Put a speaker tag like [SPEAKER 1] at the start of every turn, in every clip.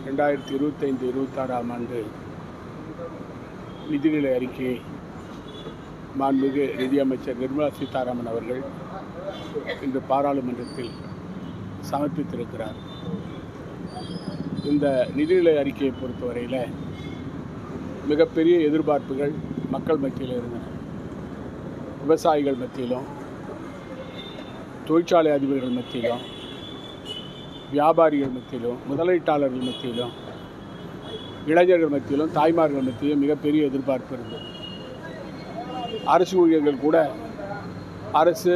[SPEAKER 1] 2025-26 ஆண்டு நிதிநிலை அறிக்கையை மாண்புமிகு நிதியமைச்சர் நிர்மலா சீதாராமன் அவர்கள் இன்று பாராளுமன்றத்தில் சமர்ப்பித்திருக்கிறார். இந்த நிதிநிலை அறிக்கையை பொறுத்தவரையில் மிகப்பெரிய எதிர்பார்ப்புகள் மக்கள் மத்தியில் இருந்தன. விவசாயிகள் மத்தியிலும், தொழிற்சாலை அதிபர்கள் மத்தியிலும், வியாபாரிகள் மத்தியிலும், முதலீட்டாளர்கள் மத்தியிலும், இளைஞர்கள் மத்தியிலும், தாய்மார்கள் மத்தியிலும் மிகப்பெரிய எதிர்பார்ப்பு இருந்தது. அரசு ஊழியர்கள் கூட அரசு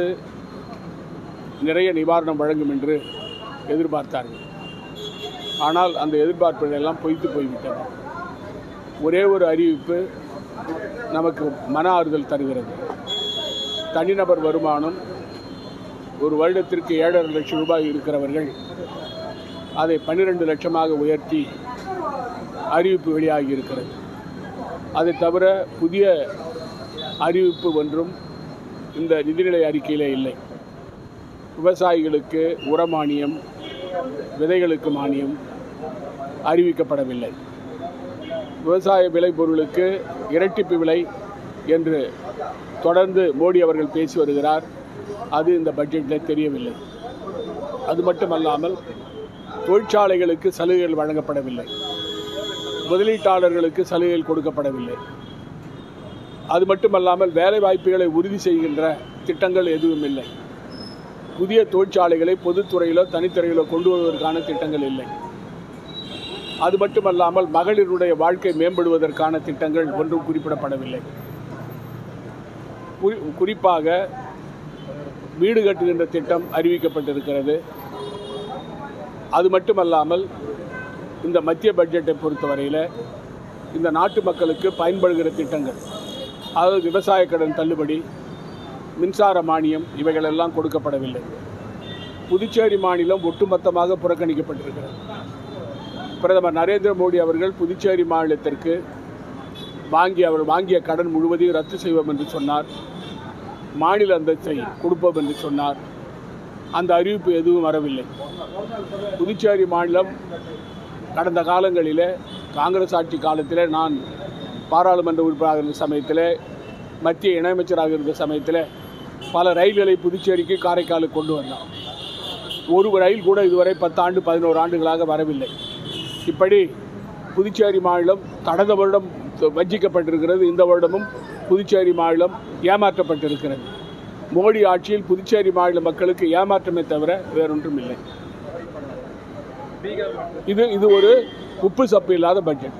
[SPEAKER 1] நிறைய நிவாரணம் வழங்கும் என்று எதிர்பார்த்தார்கள். ஆனால் அந்த எதிர்பார்ப்புகள் எல்லாம் பொய்த்து போய்விட்டன. ஒரே ஒரு அறிவிப்பு நமக்கு மன ஆறுதல் தருகிறது. தனிநபர் வருமானம் ஒரு வருடத்திற்கு 7.5 லட்சம் ரூபாய் இருக்கிறவர்கள் அதை 12 லட்சமாக உயர்த்தி அறிவிப்பு வெளியாகி இருக்கிறது. அதை தவிர புதிய அறிவிப்பு ஒன்றும் இந்த நிதிநிலை அறிக்கையிலே இல்லை. விவசாயிகளுக்கு உர மானியம், விதைகளுக்கு மானியம் அறிவிக்கப்படவில்லை. விவசாய விளைபொருளுக்கு இரட்டிப்பு விலை என்று தொடர்ந்து மோடி அவர்கள் பேசி வருகிறார். அது இந்த பட்ஜெட்டில் தெரியவில்லை. அது மட்டுமல்லாமல் தொழிற்சாலைகளுக்கு சலுகைகள் வழங்கப்படவில்லை, முதலீட்டாளர்களுக்கு சலுகைகள் கொடுக்கப்படவில்லை. அது மட்டுமல்லாமல் வேலை வாய்ப்புகளை உறுதி செய்கின்ற திட்டங்கள் எதுவும் இல்லை. புதிய தொழிற்சாலைகளை பொதுத்துறையிலோ தனித்துறையிலோ கொண்டு வருவதற்கான திட்டங்கள் இல்லை. அது மட்டுமல்லாமல் மகளிருடைய வாழ்க்கை மேம்படுவதற்கான திட்டங்கள் ஒன்றும் குறிப்பிடப்படவில்லை. குறிப்பாக வீடு கட்டுகின்ற திட்டம் அறிவிக்கப்பட்டிருக்கிறது. அது மட்டுமல்லாமல் இந்த மத்திய பட்ஜெட்டை பொறுத்தவரையில் இந்த நாட்டு மக்களுக்கு பயன்படுகிற திட்டங்கள், அதாவது விவசாய கடன் தள்ளுபடி, மின்சார மானியம், இவைகளெல்லாம் கொடுக்கப்படவில்லை. புதுச்சேரி மாநிலம் ஒட்டுமொத்தமாக புறக்கணிக்கப்பட்டிருக்கிறது. பிரதமர் நரேந்திர மோடி அவர்கள் புதுச்சேரி மாநிலத்திற்கு அவர் வாங்கிய கடன் முழுவதையும் ரத்து செய்வோம் என்று சொன்னார். மாநில அந்தஸ்தை கொடுப்போம் என்று சொன்னார். அந்த அறிவிப்பு எதுவும் வரவில்லை. புதுச்சேரி மாநிலம் கடந்த காலங்களில் காங்கிரஸ் ஆட்சி காலத்தில் நான் பாராளுமன்ற உறுப்பினராக இருந்த சமயத்தில், மத்திய இணையமைச்சராக இருந்த சமயத்தில் பல ரயில்களை புதுச்சேரிக்கு காரைக்காலுக்கு கொண்டு வந்தோம். ஒரு ரயில் கூட இதுவரை 10 ஆண்டு 11 ஆண்டுகளாக வரவில்லை. இப்படி புதுச்சேரி மாநிலம் கடந்த வருடம் வஞ்சிக்கப்பட்டிருக்கிறது. இந்த வருடமும் புதுச்சேரி மாநிலம் ஏமாற்றப்பட்டிருக்கிறது. மோடி ஆட்சியில் புதுச்சேரி மாநில மக்களுக்கு ஏமாற்றமே தவிர வேறொன்றும் இல்லை. இது ஒரு உப்பு சப்பு இல்லாத பட்ஜெட்.